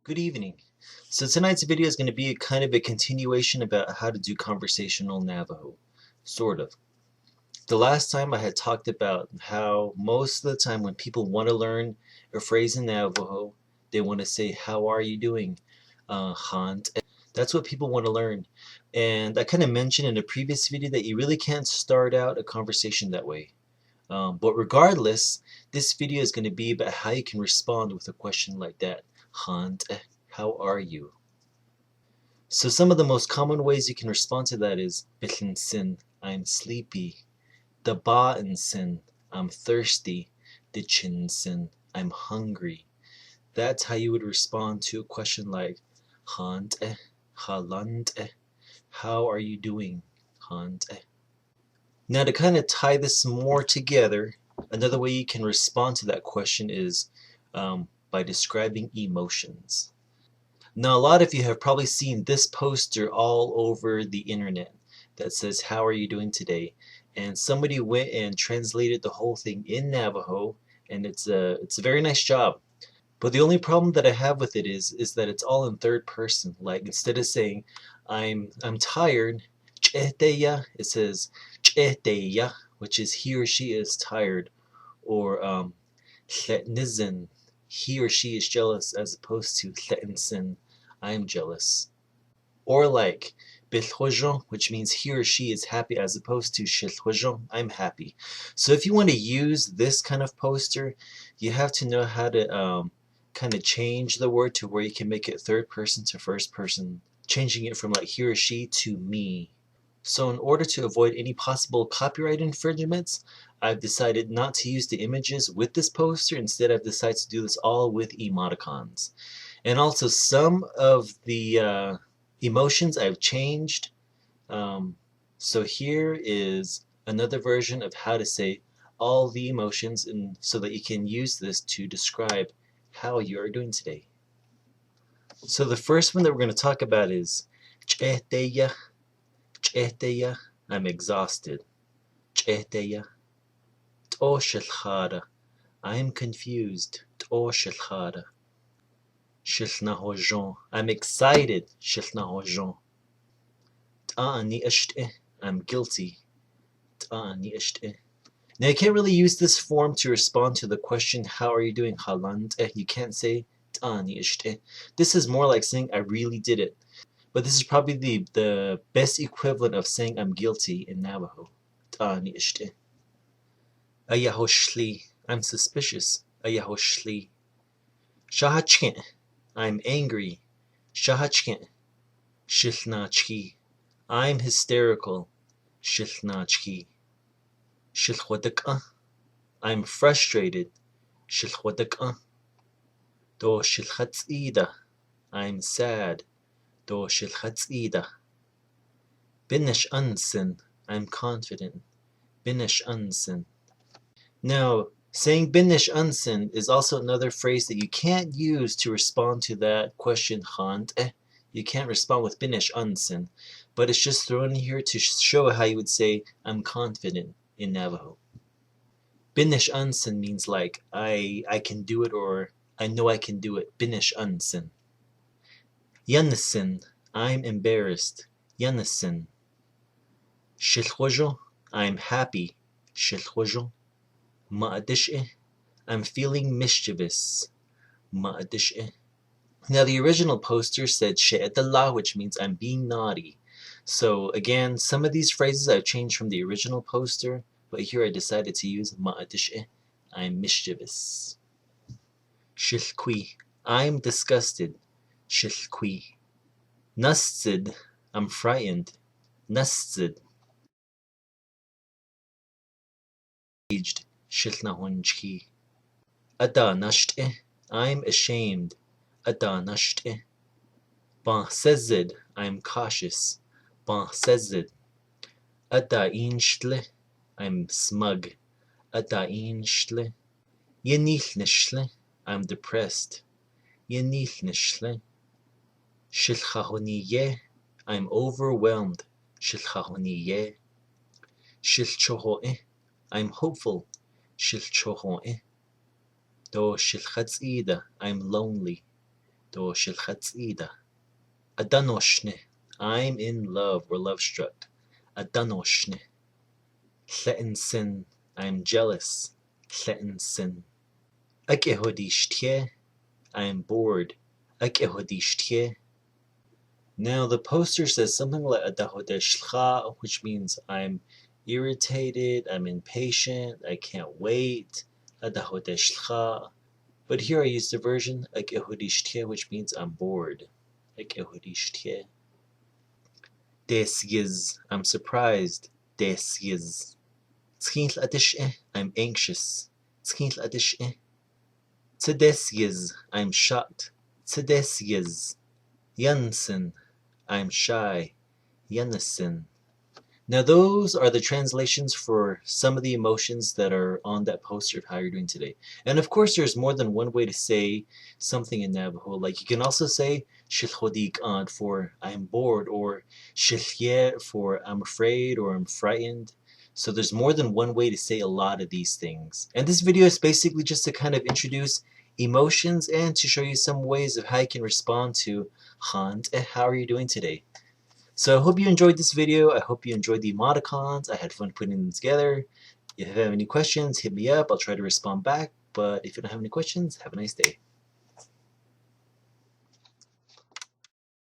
Good evening. So tonight's video is going to be kind of a continuation about how to do conversational Navajo, sort of. The last time I had talked about how most of the time when people want to learn a phrase in Navajo, they want to say, "How are you doing?" "Ánít'é." That's what people want to learn. And I kind of mentioned in a previous video that you really can't start out a conversation that way. But regardless, this video is going to be about how you can respond with a question like that. "Ánít'é, how are you?" So some of the most common ways you can respond to that is "Sin, I'm sleepy." Dibáá, I'm thirsty. Dichin, I'm hungry. That's how you would respond to a question like "Ánít'é, Hál'ánít'é, how are you doing? Ánít'é." Now to kind of tie this more together, another way you can respond to that question is by describing emotions. Now a lot of you have probably seen this poster all over the internet that says, "How are you doing today?" And somebody went and translated the whole thing in Navajo, and it's a very nice job. But the only problem that I have with it is that it's all in third person. Like instead of saying I'm tired, "Ch'ehteya," it says "Ch'ehteya," which is he or she is tired, or "NISIN," he or she is jealous, as opposed to "Sin," I'm jealous. Or like "Bilhojon," which means he or she is happy, as opposed to "Shilhojon," I'm happy. So if you want to use this kind of poster, you have to know how to kind of change the word to where you can make it third person to first person, changing it from like he or she to me. So in order to avoid any possible copyright infringements, I've decided not to use the images with this poster. Instead, I've decided to do this all with emoticons. And also some of the emotions I've changed. So here is another version of how to say all the emotions, and so that you can use this to describe how you are doing today. So the first one that we're going to talk about is "Ch'ehteya." "Ch'ehteya," I'm exhausted. "Ch'ehteya." "T'o shilchada," I'm confused. "T'o shilchada." "Shilnahojon," I'm excited. "Shilnahojon." "T'ání'éh," I'm guilty. "T'ání'éh." Now you can't really use this form to respond to the question, "How are you doing?" "Hál'ánít'é." You can't say "T'ání'éh." This is more like saying "I really did it." But this is probably the best equivalent of saying "I'm guilty" in Navajo. "T'ání'éh." "Ayahoshli," I'm suspicious. "Ayahoshli." "Shahachkin," I'm angry. "Shahachkin." "Shilnaach'íh," I'm hysterical. "Shilnaach'íh." "Shilchwadak'ah," I'm frustrated. "Shilchwadak'ah." "Do shilchatz'ida," I'm sad. "Do shilchatz'ida." "Binesh unsin," I'm confident. "Binesh unsin." Now, saying "Binesh unsin" is also another phrase that you can't use to respond to that question "Ánít'é." You can't respond with "Binesh unsin," but it's just thrown in here to show how you would say "I'm confident" in Navajo. "Binesh unsin" means like I can do it, or I know I can do it. "Binesh unsin." "Yanisin," I'm embarrassed. "Yanisin." "Shilchwajo," I'm happy. "Shilchwajo." "Ma'adish'eh," I'm feeling mischievous. "Ma'adish'eh." Now the original poster said "she'edalah," which means I'm being naughty. So again, some of these phrases I've changed from the original poster, but here I decided to use "ma'adish'eh," I'm mischievous. "Shilkwi," I'm disgusted. "Shilkwi." "NASDZID," I'm frightened. "NASDZID." "Aged." "Shilnahonjki." "Adānooshnih," I'm ashamed. "Adānooshnih." "Bānsezid," I'm cautious. "Bānsezid." "Adāīnshlih," I'm smug. "Adāīnshlih." "Yanilnishlih," I'm depressed. "Yanilnishlih." "Shilhaahoniiyééh," I'm overwhelmed. "Shilhaahoniiyééh." "Shilchoho'eh," I'm hopeful. "Shilchoho'eh." "Do shilchatz'ida," I'm lonely. Do shil HÁTS'ÍI. ADÁNOOSHNIH. I'm in love or love struck. ADÁNOOSHNIH. LE'NSIN. I'm jealous. LE'NSIN. HODISHTIYÉH. I'm bored. HODISHTIYÉH. Now the poster says something like ADÁNOOSHNIH, which means I'm irritated, I'm impatient, I can't wait. ADÁNOOSHNIH. But here I use the version HODISHTIYÉH, which means I'm bored. HODISHTIYÉH. DEESYIZ. I'm surprised. DEESYIZ. HODIKA. I'm anxious. HODIKA. DEESYIZ. I'm shocked. DEESYIZ. YANSIN. I'm shy. YANSIN. Now those are the translations for some of the emotions that are on that poster of how you're doing today. And of course there's more than one way to say something in Navajo. Like you can also say HODIKA for I'm bored, or HYSTERICAL for I'm afraid or I'm frightened. So there's more than one way to say a lot of these things. And this video is basically just to kind of introduce emotions and to show you some ways of how you can respond to ánít'é, how are you doing today? So I hope you enjoyed this video. I hope you enjoyed the emoticons. I had fun putting them together. If you have any questions, hit me up. I'll try to respond back. But if you don't have any questions, have a nice day.